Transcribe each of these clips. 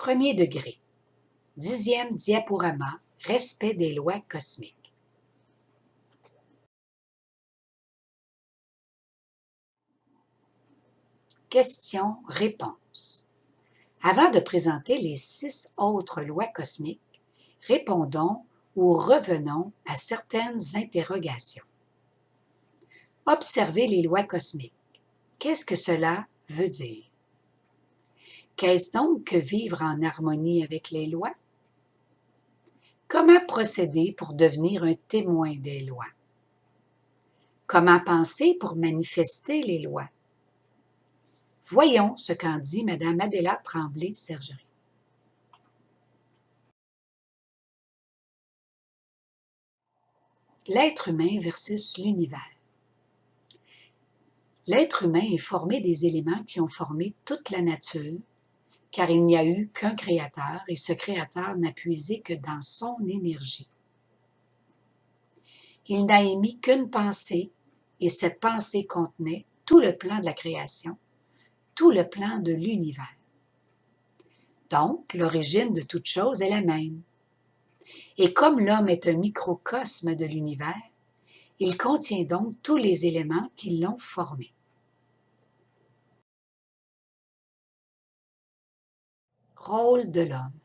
Premier degré. 10e diaporama. Respect des lois cosmiques. Question-réponse. Avant de présenter les 6 autres lois cosmiques, répondons ou revenons à certaines interrogations. Observer les lois cosmiques. Qu'est-ce que cela veut dire? Qu'est-ce donc que vivre en harmonie avec les lois? Comment procéder pour devenir un témoin des lois? Comment penser pour manifester les lois? Voyons ce qu'en dit Mme Adéla Tremblay-Sergerie. L'être humain versus l'univers. L'être humain est formé des éléments qui ont formé toute la nature, car il n'y a eu qu'un créateur et ce créateur n'a puisé que dans son énergie. Il n'a émis qu'une pensée et cette pensée contenait tout le plan de la création, tout le plan de l'univers. Donc, l'origine de toute chose est la même. Et comme l'homme est un microcosme de l'univers, il contient donc tous les éléments qui l'ont formé. Rôle de l'homme.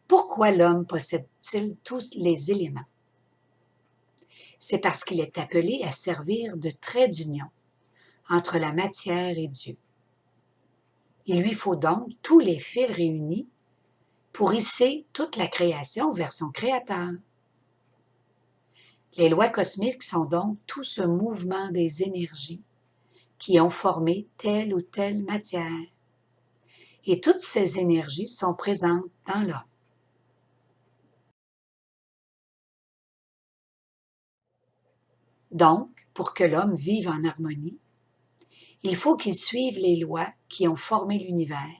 Pourquoi l'homme possède-t-il tous les éléments? C'est parce qu'il est appelé à servir de trait d'union entre la matière et Dieu. Il lui faut donc tous les fils réunis pour hisser toute la création vers son Créateur. Les lois cosmiques sont donc tout ce mouvement des énergies qui ont formé telle ou telle matière. Et toutes ces énergies sont présentes dans l'homme. Donc, pour que l'homme vive en harmonie, il faut qu'il suive les lois qui ont formé l'univers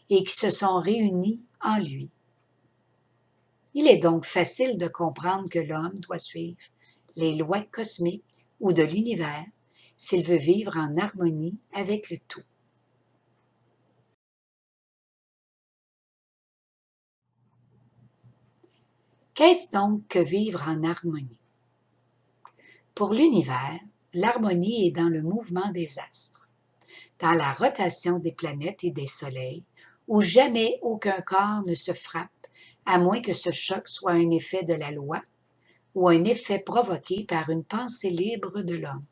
et qui se sont réunies en lui. Il est donc facile de comprendre que l'homme doit suivre les lois cosmiques ou de l'univers s'il veut vivre en harmonie avec le tout. Qu'est-ce donc que vivre en harmonie? Pour l'univers, l'harmonie est dans le mouvement des astres, dans la rotation des planètes et des soleils, où jamais aucun corps ne se frappe, à moins que ce choc soit un effet de la loi ou un effet provoqué par une pensée libre de l'homme.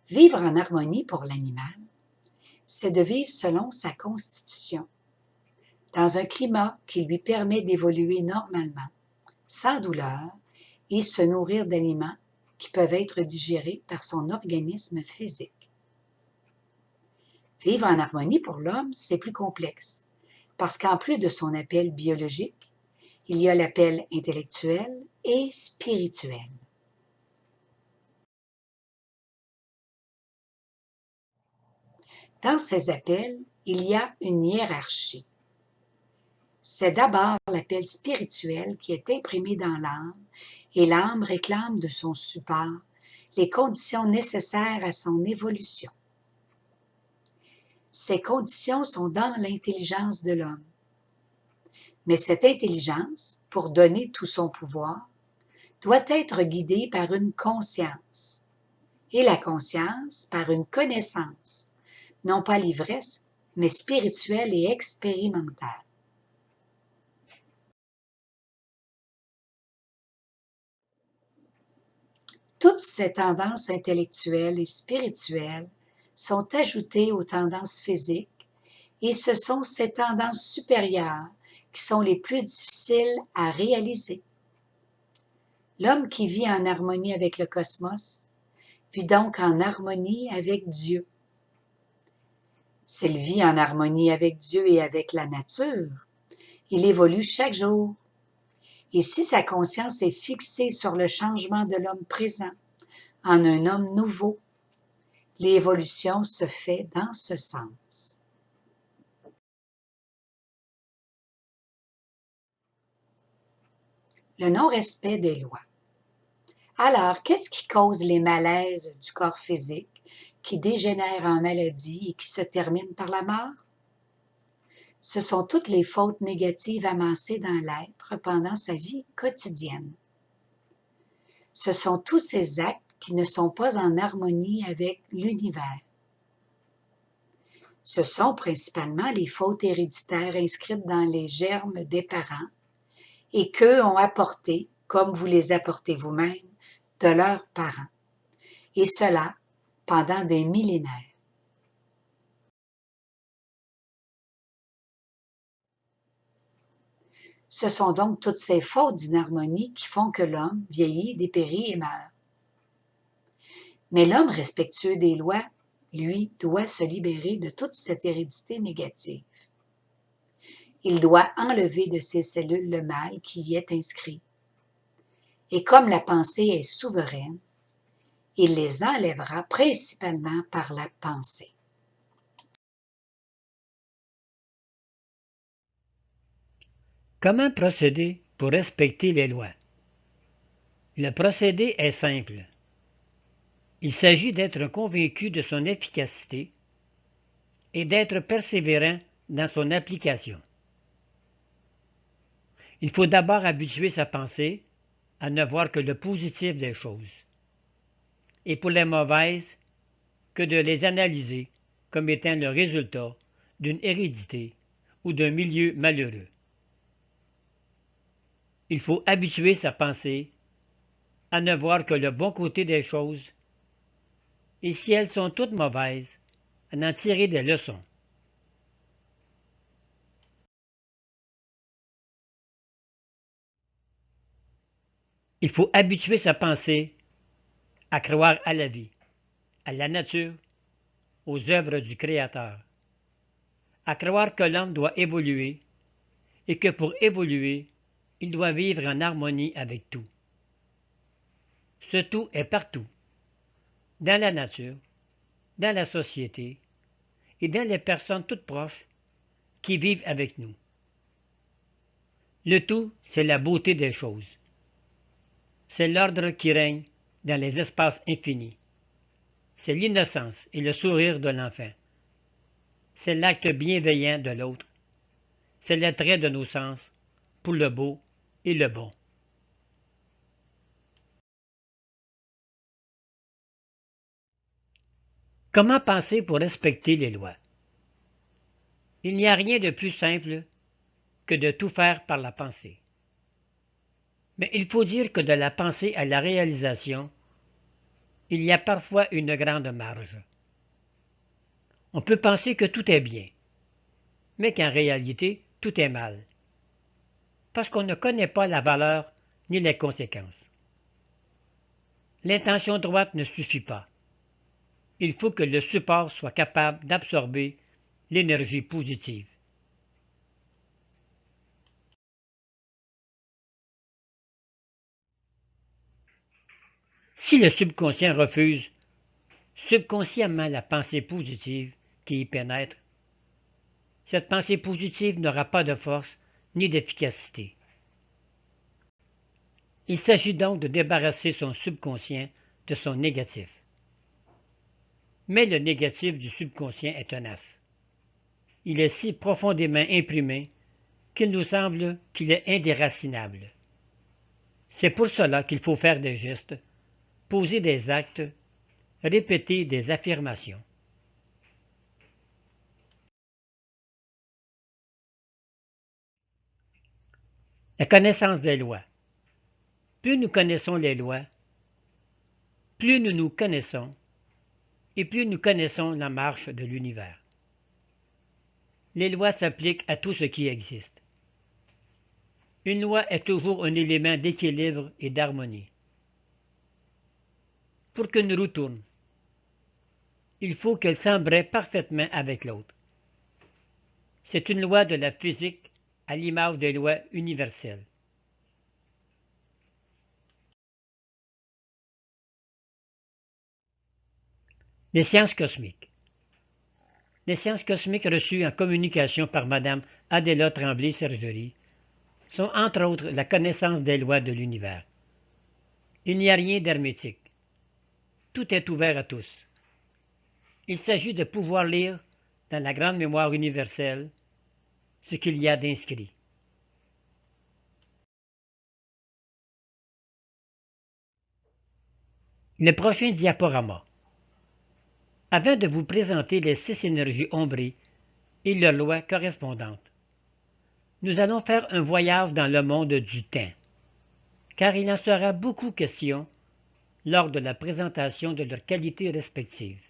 Vivre en harmonie pour l'animal, c'est de vivre selon sa constitution, dans un climat qui lui permet d'évoluer normalement, sans douleur, et se nourrir d'aliments qui peuvent être digérés par son organisme physique. Vivre en harmonie pour l'homme, c'est plus complexe, parce qu'en plus de son appel biologique, il y a l'appel intellectuel et spirituel. Dans ces appels, il y a une hiérarchie. C'est d'abord l'appel spirituel qui est imprimé dans l'âme et l'âme réclame de son support les conditions nécessaires à son évolution. Ces conditions sont dans l'intelligence de l'homme. Mais cette intelligence, pour donner tout son pouvoir, doit être guidée par une conscience, et la conscience par une connaissance, non pas l'ivresse, mais spirituelle et expérimentale. Toutes ces tendances intellectuelles et spirituelles sont ajoutées aux tendances physiques et ce sont ces tendances supérieures qui sont les plus difficiles à réaliser. L'homme qui vit en harmonie avec le cosmos vit donc en harmonie avec Dieu. S'il vit en harmonie avec Dieu et avec la nature, il évolue chaque jour. Et si sa conscience est fixée sur le changement de l'homme présent en un homme nouveau, l'évolution se fait dans ce sens. Le non-respect des lois. Alors, qu'est-ce qui cause les malaises du corps physique, qui dégénèrent en maladie et qui se terminent par la mort? Ce sont toutes les fautes négatives amassées dans l'être pendant sa vie quotidienne. Ce sont tous ces actes qui ne sont pas en harmonie avec l'univers. Ce sont principalement les fautes héréditaires inscrites dans les germes des parents et qu'eux ont apportées, comme vous les apportez vous-même, de leurs parents, et cela pendant des millénaires. Ce sont donc toutes ces fautes d'inharmonie qui font que l'homme vieillit, dépérit et meurt. Mais l'homme respectueux des lois, lui, doit se libérer de toute cette hérédité négative. Il doit enlever de ses cellules le mal qui y est inscrit. Et comme la pensée est souveraine, il les enlèvera principalement par la pensée. Comment procéder pour respecter les lois? Le procédé est simple. Il s'agit d'être convaincu de son efficacité et d'être persévérant dans son application. Il faut d'abord habituer sa pensée à ne voir que le positif des choses, et pour les mauvaises, que de les analyser comme étant le résultat d'une hérédité ou d'un milieu malheureux. Il faut habituer sa pensée à ne voir que le bon côté des choses, et si elles sont toutes mauvaises, à en tirer des leçons. Il faut habituer sa pensée à croire à la vie, à la nature, aux œuvres du Créateur, à croire que l'homme doit évoluer et que pour évoluer, il doit vivre en harmonie avec tout. Ce tout est partout, dans la nature, dans la société et dans les personnes toutes proches qui vivent avec nous. Le tout, c'est la beauté des choses. C'est l'ordre qui règne dans les espaces infinis. C'est l'innocence et le sourire de l'enfant. C'est l'acte bienveillant de l'autre. C'est l'attrait de nos sens pour le beau et le bon. Comment penser pour respecter les lois? Il n'y a rien de plus simple que de tout faire par la pensée. Mais il faut dire que de la pensée à la réalisation, il y a parfois une grande marge. On peut penser que tout est bien, mais qu'en réalité, tout est mal, parce qu'on ne connaît pas la valeur ni les conséquences. L'intention droite ne suffit pas. Il faut que le support soit capable d'absorber l'énergie positive. Si le subconscient refuse subconsciemment la pensée positive qui y pénètre, cette pensée positive n'aura pas de force ni d'efficacité. Il s'agit donc de débarrasser son subconscient de son négatif. Mais le négatif du subconscient est tenace. Il est si profondément imprimé qu'il nous semble qu'il est indéracinable. C'est pour cela qu'il faut faire des gestes, poser des actes, répéter des affirmations. La connaissance des lois. Plus nous connaissons les lois, plus nous nous connaissons et plus nous connaissons la marche de l'univers. Les lois s'appliquent à tout ce qui existe. Une loi est toujours un élément d'équilibre et d'harmonie. Pour qu'une roue tourne, il faut qu'elle s'embraye parfaitement avec l'autre. C'est une loi de la physique à l'image des lois universelles. Les sciences cosmiques. Les sciences cosmiques reçues en communication par Mme Adéla Tremblay-Sergerie sont entre autres la connaissance des lois de l'univers. Il n'y a rien d'hermétique. Tout est ouvert à tous. Il s'agit de pouvoir lire dans la grande mémoire universelle ce qu'il y a d'inscrit. Le prochain diaporama. Avant de vous présenter les 6 énergies ombrées et leurs lois correspondantes, nous allons faire un voyage dans le monde du temps, car il en sera beaucoup question lors de la présentation de leurs qualités respectives.